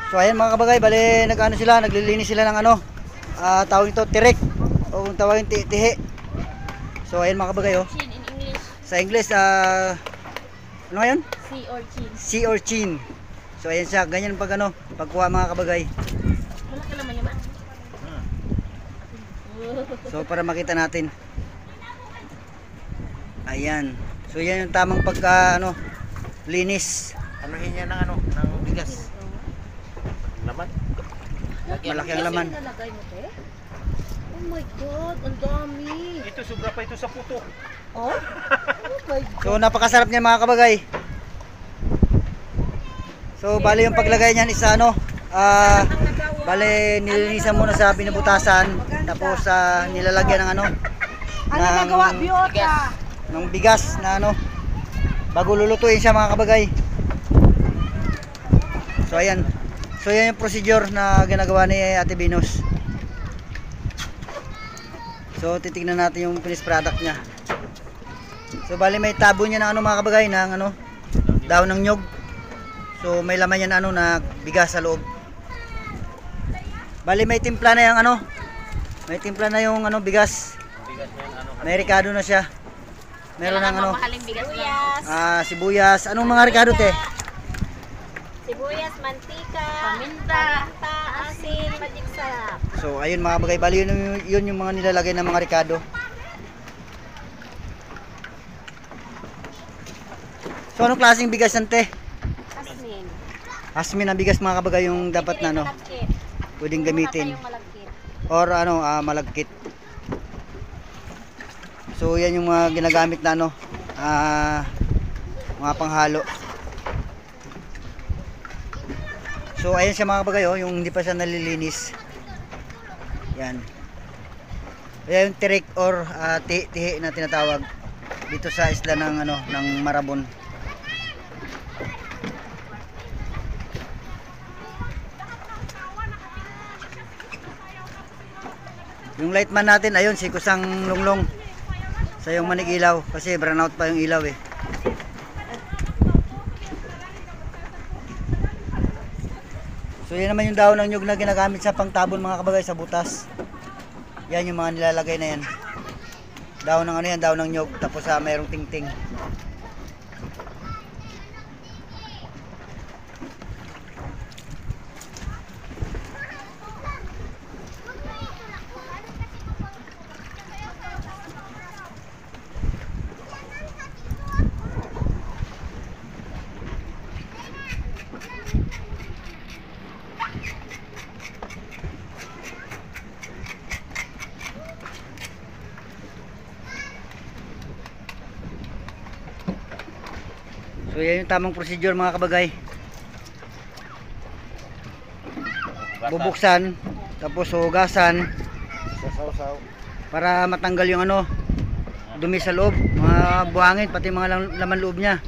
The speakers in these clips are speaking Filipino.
So ayan mga kabagay, bali nag-ano sila, naglilinis sila ng ano, tawag ito tirik o kung tawagin tihi. So ayan mga kabagay, oh. Chin in English. Sa English, ano ngayon? Sea or chin. Sea or chin. So ayan siya, ganyan pag ano, pagkuha mga kabagay. Wala ka naman yaman. So para makita natin. Ayan. So yan yung tamang pagka ano, linis. Anuhin niya ng ano, ng bigas. Laman. Malaki ang laman. Nalagay mo, te? Oh my God, ang dami. Ito, sobra pa ito sa puto. Oh? Oh my God. So napakasarap niyan mga kabagay. So bali yung paglagay niyan is ano, bali nilinisan muna sa binubutasan, tapos nilalagyan ng ano, ng bigas na ano, bago lulutuin siya mga kabagay. So ayan. So yan yung procedure na ginagawa ni Ate Venus. So titignan natin yung finished product niya. So bali may tabo niya ng ano mga kabagay, ng ano, daon ng nyog. So may laman yan ano na bigas sa loob. Bali may timpla na yung ano, may timpla na yung ano bigas. Bigas niyan, ano. May rekado na siya. Meron ng ano, Mahaling bigas lang. sibuyas. Anong mga rekado te? Sibuyas, mantika, paminta, asin, magic sarap. So ayun mga kabagay, bali yun yung mga nilalagay ng mga rekado. So anong klaseng bigas yan te? Asmin. Asmin ang bigas mga kabagay yung dapat na ano, pwedeng gamitin. Or ano, malagkit. So yan yung mga ginagamit na ano, mga panghalo. So ayan siya mga kabagay, oh, yung hindi pa siya nalilinis. Yan. Ayan yung tirik or tihi na tinatawag dito sa isla ng ano, ng Marabon. Yung lightman natin, ayun, si Kusang Lunglong sa yung manig ilaw kasi brown out pa yung ilaw eh. So yan naman yung daon ng nyug na ginagamit sa pangtabon mga kabagay sa butas. Yan yung mga nilalagay na yan. Daon ng ano yan, daon ng nyug, tapos mayroong tingting. So yan yung tamang procedure mga kabagay. Bubuksan, tapos hugasan Sasaw-saw. para matanggal yung ano, dumi sa loob, mga buhangin, pati mga laman loob niya.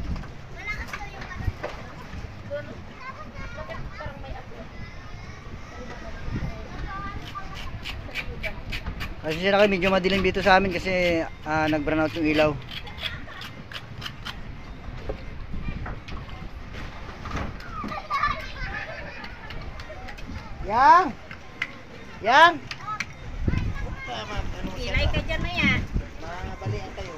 Kasi sila kayo medyo madilim dito sa amin kasi nag-brown out yung ilaw. Yang! Pilay ka dyan na yan. Mabalian kayo.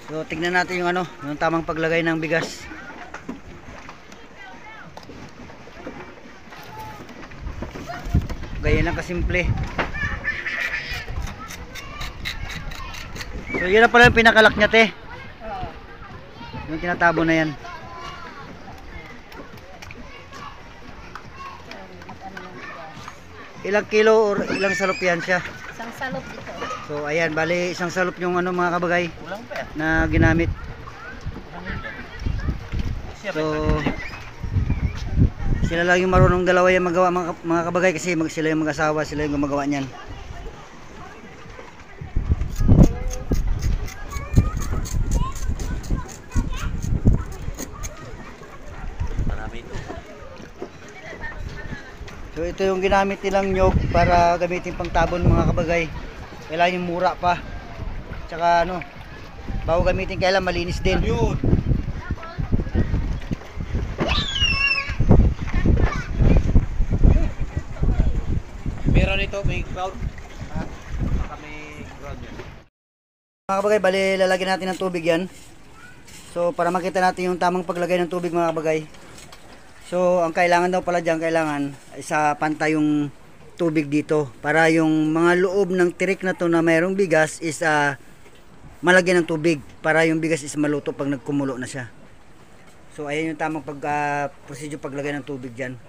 So tignan natin yung ano, yung tamang paglagay ng bigas. Ganyan lang kasimple. So yun na pala yung pinakalak niya te. Yung tinatabo na yan. Ilang kilo or ilang salop yan siya? Isang salop ito. So ayan, bali isang salop yung ano mga kabagay Kulang pa yan. na ginamit. So sila lang yung marunong dalawa yung magawa mga kabagay kasi sila yung mag-asawa, sila yung gumagawa niyan. Marami ito. So ito yung ginamit nilang nyog para gamitin pang tabon mga kabagay. Kailangan yung mura pa. Tsaka ano, bago gamitin kailangan malinis din. Yun. Meron ito, may crowd. Ha? Baka may crowd yan. Mga kabagay, bali lalagyan natin ng tubig yan. So para makita natin yung tamang paglagay ng tubig mga kabagay. So ang kailangan daw pala dyan, kailangan isa pantay yung tubig dito. Para yung mga loob ng tirik na to na mayroong bigas is malagyan ng tubig. Para yung bigas is maluto pag nagkumulo na siya. So ayan yung tamang procedure paglagay ng tubig dyan.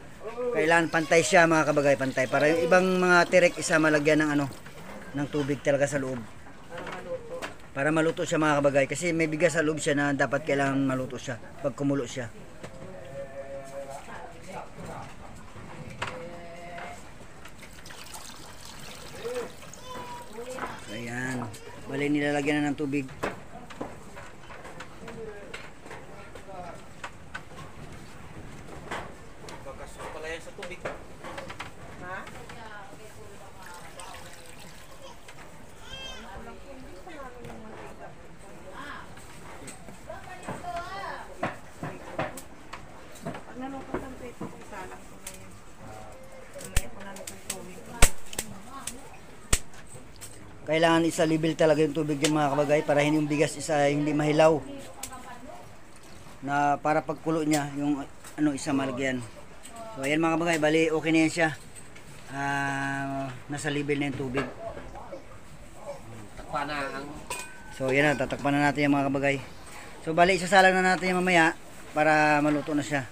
Kailangan pantay siya mga kabagay, pantay. Para yung ibang mga tirik isa malagyan ng ng tubig talaga sa loob. Para maluto siya mga kabagay. Kasi may bigas sa loob siya na dapat kailangan maluto siya pag kumulo siya. So, ayan. Bali nilalagyan na ng tubig. Kakas pala yan sa tubig. Ha? Pag nalukot ang prito ko, isalang ko na yun. Mamaya ko nalukot ang tubig. Kailangan isa level talaga yung tubig dyan mga kabagay para hindi yung bigas isa hindi mahilaw. Na para pagkulo niya yung isa malagyan. So ayan mga kabagay, bali okay na yan siya. Nasa level na yung tubig. Takpa na ang... So yan na, tatakpan na natin yung mga kabagay. So bali isasalang na natin yung mamaya para maluto na siya.